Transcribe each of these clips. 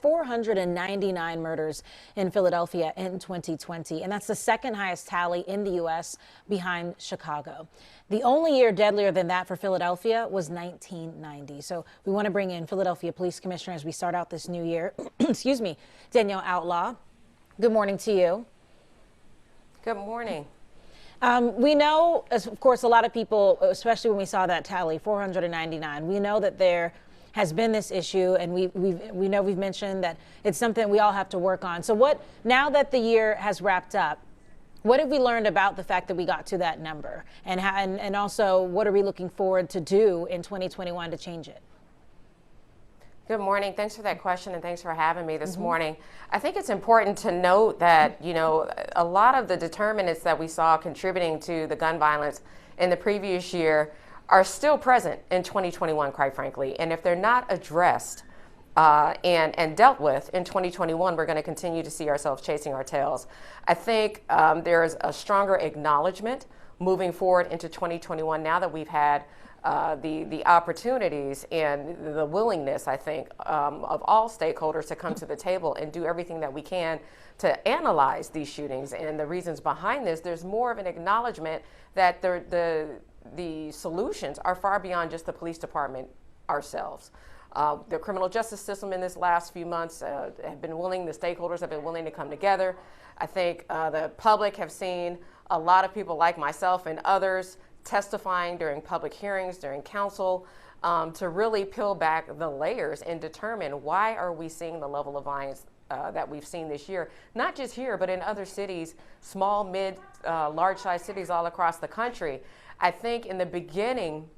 499 murders in Philadelphia in 2020, and that's the second highest tally in the U.S. behind Chicago. The only year deadlier than that for Philadelphia was 1990. So we want to bring in Philadelphia Police Commissioner as we start out this new year. Excuse me, Danielle Outlaw. Good morning to you. Good morning. We know, of course, a lot of people, especially when we saw that tally, 499, we know that there has been this issue, and we know we've mentioned that it's something we all have to work on. So now that the year has wrapped up, what have we learned about the fact that we got to that number? And also, what are we looking forward to do in 2021 to change it? Good morning. Thanks for that question, and thanks for having me this morning. I think it's important to note that, a lot of the determinants that we saw contributing to the gun violence in the previous year are still present in 2021, quite frankly. And if they're not addressed and dealt with in 2021, we're going to continue to see ourselves chasing our tails. I think there's a stronger acknowledgement moving forward into 2021 now that we've had the opportunities and the willingness, I think, of all stakeholders to come to the table and do everything that we can to analyze these shootings and the reasons behind this. There's more of an acknowledgement that the solutions are far beyond just the police department ourselves. The criminal justice system in this last few months have been willing, the stakeholders have been willing to come together. I think the public have seen a lot of people like myself and others testifying during public hearings, during council, to really peel back the layers and determine why are we seeing the level of violence that we've seen this year, not just here, but in other cities, small, mid, large-sized cities all across the country. I think in the beginning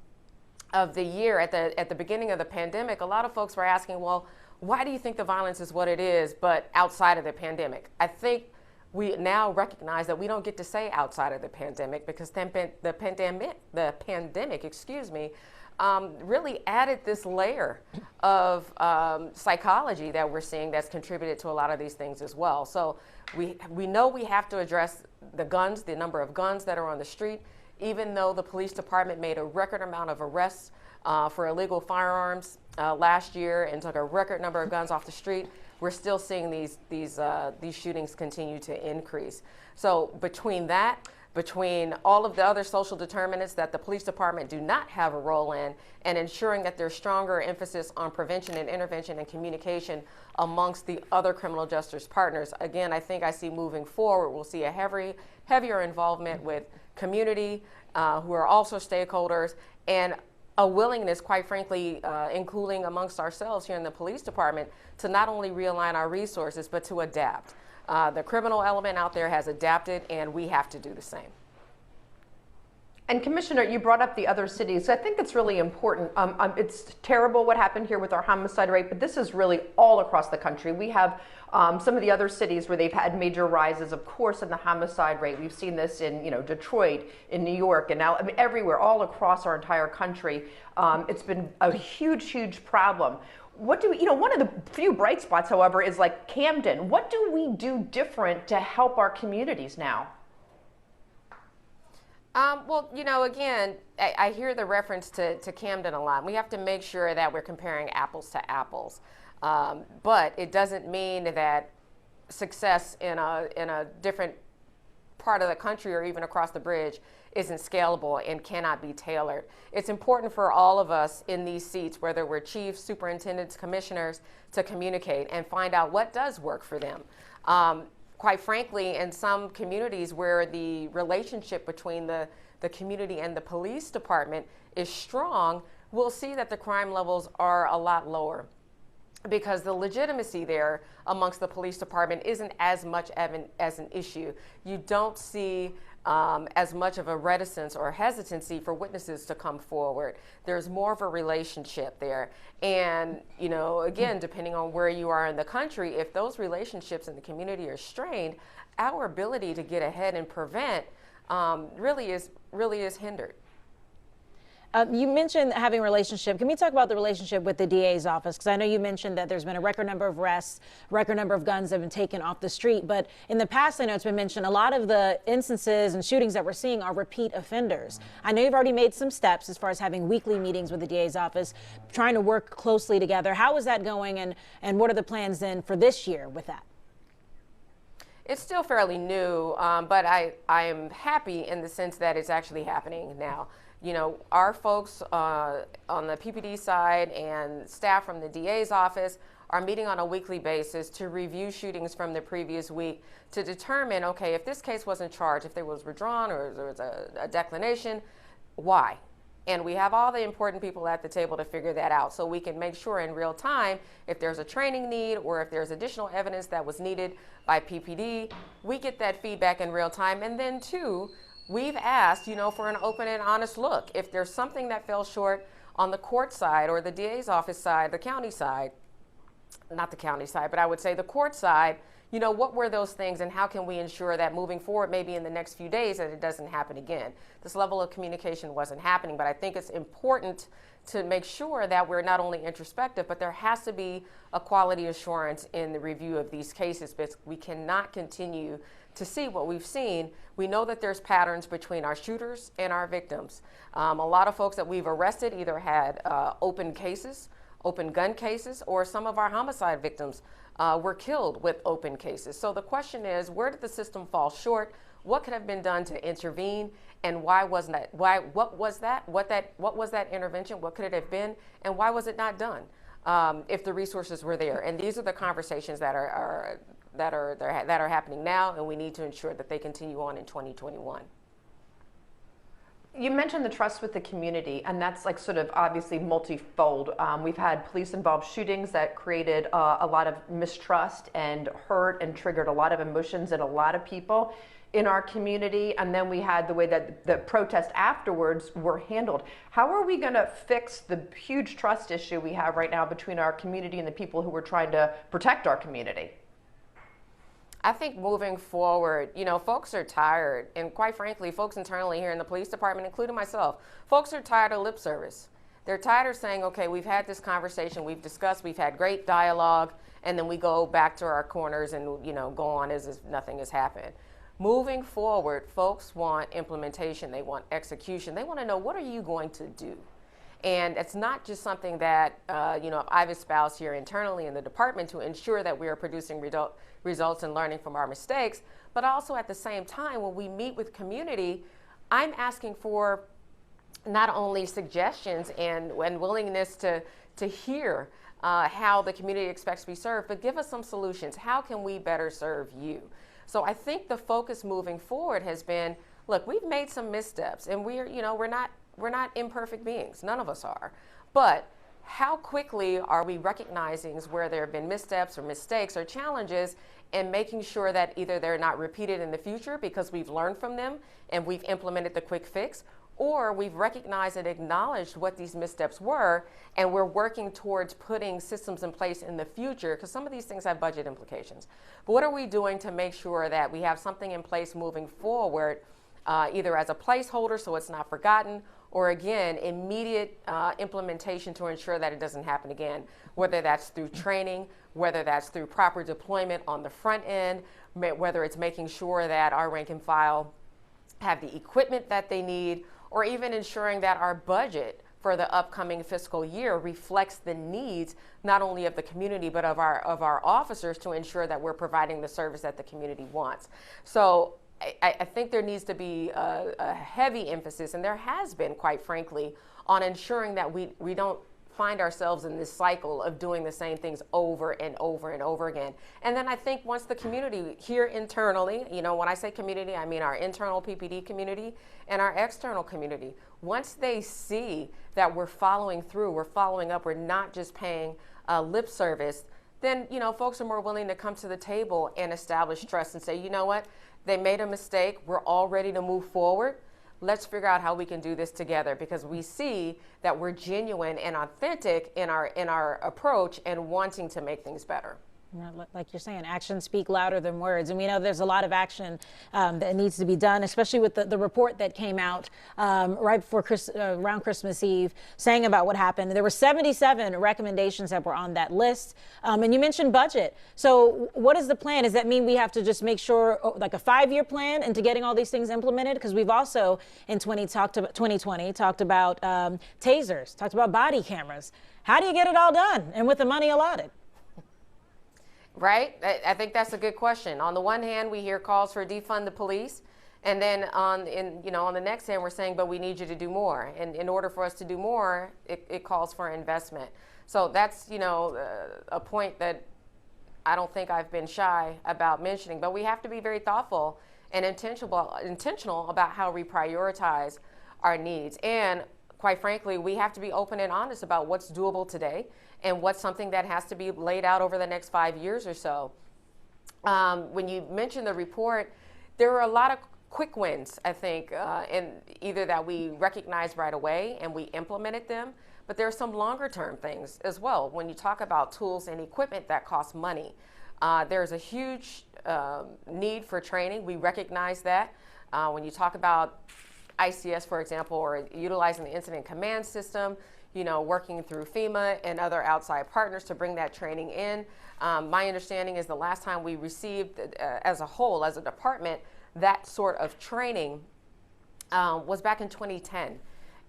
of the year, at the beginning of the pandemic, a lot of folks were asking, well, why do you think the violence is what it is, but outside of the pandemic? I think we now recognize that we don't get to say outside of the pandemic, because the pandemic, really added this layer of psychology that we're seeing that's contributed to a lot of these things as well. So we know we have to address the guns, the number of guns that are on the street. Even though the police department made a record amount of arrests for illegal firearms last year and took a record number of guns off the street, we're still seeing these shootings continue to increase. So between all of the other social determinants that the police department do not have a role in, and ensuring that there's stronger emphasis on prevention and intervention and communication amongst the other criminal justice partners, again, I think I see moving forward, we'll see a heavier involvement with community who are also stakeholders, and a willingness, quite frankly, including amongst ourselves here in the police department, to not only realign our resources, but to adapt. The criminal element out there has adapted, and we have to do the same. And Commissioner, you brought up the other cities. I think it's really important. It's terrible what happened here with our homicide rate, but this is really all across the country. We have some of the other cities where they've had major rises, of course, in the homicide rate. We've seen this in Detroit, in New York, and now everywhere, all across our entire country. It's been a huge problem. What do we, one of the few bright spots, however, is like Camden. What do we do different to help our communities now? Well, again, I hear the reference to Camden a lot. We have to make sure that we're comparing apples to apples. But it doesn't mean that success in a different part of the country or even across the bridge isn't scalable and cannot be tailored. It's important for all of us in these seats, whether we're chiefs, superintendents, commissioners, to communicate and find out what does work for them. Quite frankly, in some communities where the relationship between the community and the police department is strong, we'll see that the crime levels are a lot lower, because the legitimacy there amongst the police department isn't as much as an issue. You don't see as much of a reticence or hesitancy for witnesses to come forward. There's more of a relationship there. And, again, depending on where you are in the country, if those relationships in the community are strained, our ability to get ahead and prevent really is hindered. You mentioned having a relationship. Can we talk about the relationship with the DA's office? Because I know you mentioned that there's been a record number of arrests, record number of guns that have been taken off the street. But in the past, I know it's been mentioned, a lot of the instances and shootings that we're seeing are repeat offenders. I know you've already made some steps as far as having weekly meetings with the DA's office, trying to work closely together. How is that going, and what are the plans then for this year with that? It's still fairly new, but I am happy in the sense that it's actually happening now. You know, our folks on the PPD side and staff from the DA's office are meeting on a weekly basis to review shootings from the previous week to determine, okay, if this case wasn't charged, if there was withdrawn or there was a declination, why? And we have all the important people at the table to figure that out, so we can make sure in real time if there's a training need or if there's additional evidence that was needed by PPD, we get that feedback in real time. And then two, we've asked, you know, for an open and honest look. If there's something that fell short on the court side or the DA's office side, the county side, not the county side, but I would say the court side, you know, what were those things and how can we ensure that moving forward, maybe in the next few days, that it doesn't happen again? This level of communication wasn't happening, but I think it's important to make sure that we're not only introspective, but there has to be a quality assurance in the review of these cases, because we cannot continue to see what we've seen. We know that there's patterns between our shooters and our victims. A lot of folks that we've arrested either had open cases, open gun cases, or some of our homicide victims were killed with open cases. So the question is, where did the system fall short? What could have been done to intervene, and why wasn't that? What was that intervention? What could it have been, and why was it not done? If the resources were there, and these are the conversations that are happening now, and we need to ensure that they continue on in 2021. You mentioned the trust with the community, and that's like sort of obviously multifold. We've had police-involved shootings that created a lot of mistrust and hurt and triggered a lot of emotions in a lot of people in our community, and then we had the way that the protests afterwards were handled. How are we going to fix the huge trust issue we have right now between our community and the people who were trying to protect our community? I think moving forward, you know, folks are tired, and quite frankly, folks internally here in the police department, including myself, folks are tired of lip service. They're tired of saying, okay, we've had this conversation, we've discussed, we've had great dialogue, and then we go back to our corners and, you know, go on as if nothing has happened. Moving forward, folks want implementation, they want execution, they want to know, what are you going to do? And it's not just something that, you know, I've espoused here internally in the department to ensure that we are producing results and learning from our mistakes, but also at the same time, when we meet with community, I'm asking for not only suggestions and willingness to hear how the community expects to be served, but give us some solutions. How can we better serve you? So I think the focus moving forward has been, look, we've made some missteps, and we're not imperfect beings. None of us are. But how quickly are we recognizing where there have been missteps or mistakes or challenges, and making sure that either they're not repeated in the future because we've learned from them and we've implemented the quick fix, or we've recognized and acknowledged what these missteps were, and we're working towards putting systems in place in the future, because some of these things have budget implications. But what are we doing to make sure that we have something in place moving forward, either as a placeholder so it's not forgotten, or again, immediate implementation to ensure that it doesn't happen again, whether that's through training, whether that's through proper deployment on the front end, whether it's making sure that our rank and file have the equipment that they need, or even ensuring that our budget for the upcoming fiscal year reflects the needs not only of the community but of our officers, to ensure that we're providing the service that the community wants. So I think there needs to be a heavy emphasis, and there has been, quite frankly, on ensuring that we don't find ourselves in this cycle of doing the same things over and over and over again. And then I think once the community here internally, you know, when I say community, I mean our internal PPD community and our external community, once they see that we're following through, we're following up, we're not just paying lip service, then, you know, folks are more willing to come to the table and establish trust and say, you know what, they made a mistake, we're all ready to move forward. Let's figure out how we can do this together, because we see that we're genuine and authentic in our approach and wanting to make things better. Like you're saying, actions speak louder than words. And we know there's a lot of action that needs to be done, especially with the report that came out right before around Christmas Eve saying about what happened. There were 77 recommendations that were on that list. And you mentioned budget. So what is the plan? Does that mean we have to just make sure like a 5-year plan into getting all these things implemented? Because we've also in 2020 talked about tasers, talked about body cameras. How do you get it all done and with the money allotted? Right? I think that's a good question. On the one hand, we hear calls for defund the police. And then on the next hand, we're saying, but we need you to do more. And in order for us to do more, it calls for investment. So that's, a point that I don't think I've been shy about mentioning. But we have to be very thoughtful and intentional about how we prioritize our needs. And quite frankly, we have to be open and honest about what's doable today and what's something that has to be laid out over the next 5 years or so. When you mentioned the report, there were a lot of quick wins, I think, in either that we recognized right away and we implemented them, but there are some longer term things as well. When you talk about tools and equipment that cost money, there's a huge need for training. We recognize that. When you talk about ICS, for example, or utilizing the incident command system, working through FEMA and other outside partners to bring that training in. My understanding is the last time we received, as a whole, as a department, that sort of training was back in 2010.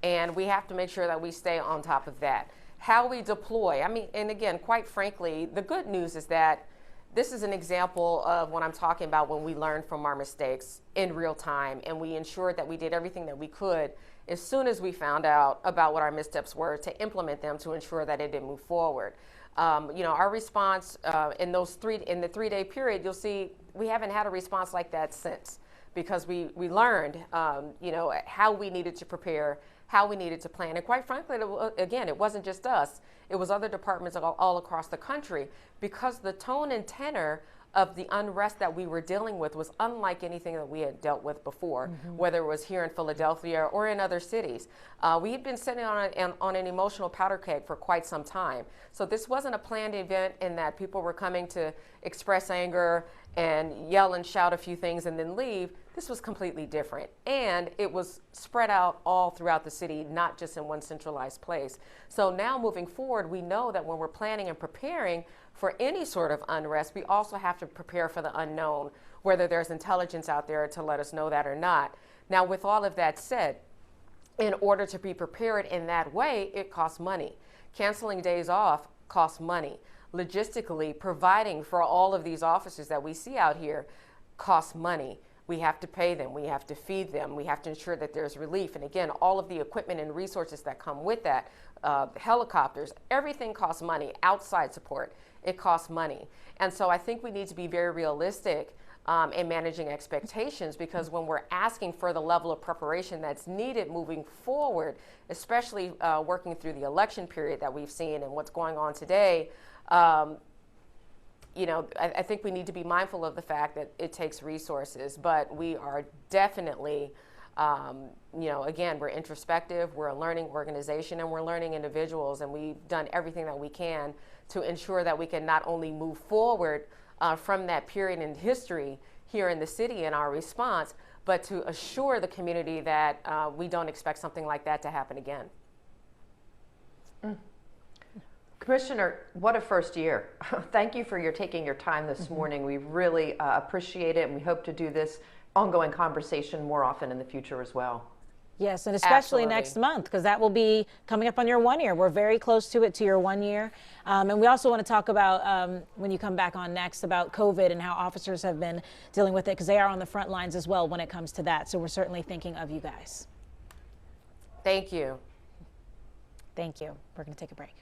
And we have to make sure that we stay on top of that. How we deploy, and again, quite frankly, the good news is that this is an example of what I'm talking about when we learn from our mistakes in real time and we ensured that we did everything that we could as soon as we found out about what our missteps were to implement them to ensure that it didn't move forward. Our response in the 3-day period, you'll see we haven't had a response like that since, because we learned, how we needed to prepare, how we needed to plan. And quite frankly, again, it wasn't just us. It was other departments all across the country, because the tone and tenor of the unrest that we were dealing with was unlike anything that we had dealt with before, whether it was here in Philadelphia or in other cities. We had been sitting on an emotional powder keg for quite some time. So this wasn't a planned event in that people were coming to express anger and yell and shout a few things and then leave. This was completely different. And it was spread out all throughout the city, not just in one centralized place. So now moving forward, we know that when we're planning and preparing for any sort of unrest, we also have to prepare for the unknown, whether there's intelligence out there to let us know that or not. Now, with all of that said, in order to be prepared in that way, it costs money. Canceling days off costs money. Logistically, providing for all of these officers that we see out here costs money. We have to pay them, we have to feed them, we have to ensure that there's relief. And again, all of the equipment and resources that come with that, helicopters, everything costs money. Outside support, it costs money. And so I think we need to be very realistic in managing expectations, because when we're asking for the level of preparation that's needed moving forward, especially working through the election period that we've seen and what's going on today, I think we need to be mindful of the fact that it takes resources, but we are definitely, again, we're introspective, we're a learning organization, and we're learning individuals, and we've done everything that we can to ensure that we can not only move forward from that period in history here in the city in our response, but to assure the community that we don't expect something like that to happen again. Commissioner, what a first year. Thank you for taking your time this morning. We really appreciate it, and we hope to do this ongoing conversation more often in the future as well. Yes, and especially Absolutely. next month, because that will be coming up on your 1 year. We're very close to your 1 year. And we also want to talk about, when you come back on next, about COVID and how officers have been dealing with it, because they are on the front lines as well when it comes to that. So we're certainly thinking of you guys. Thank you. Thank you. We're going to take a break.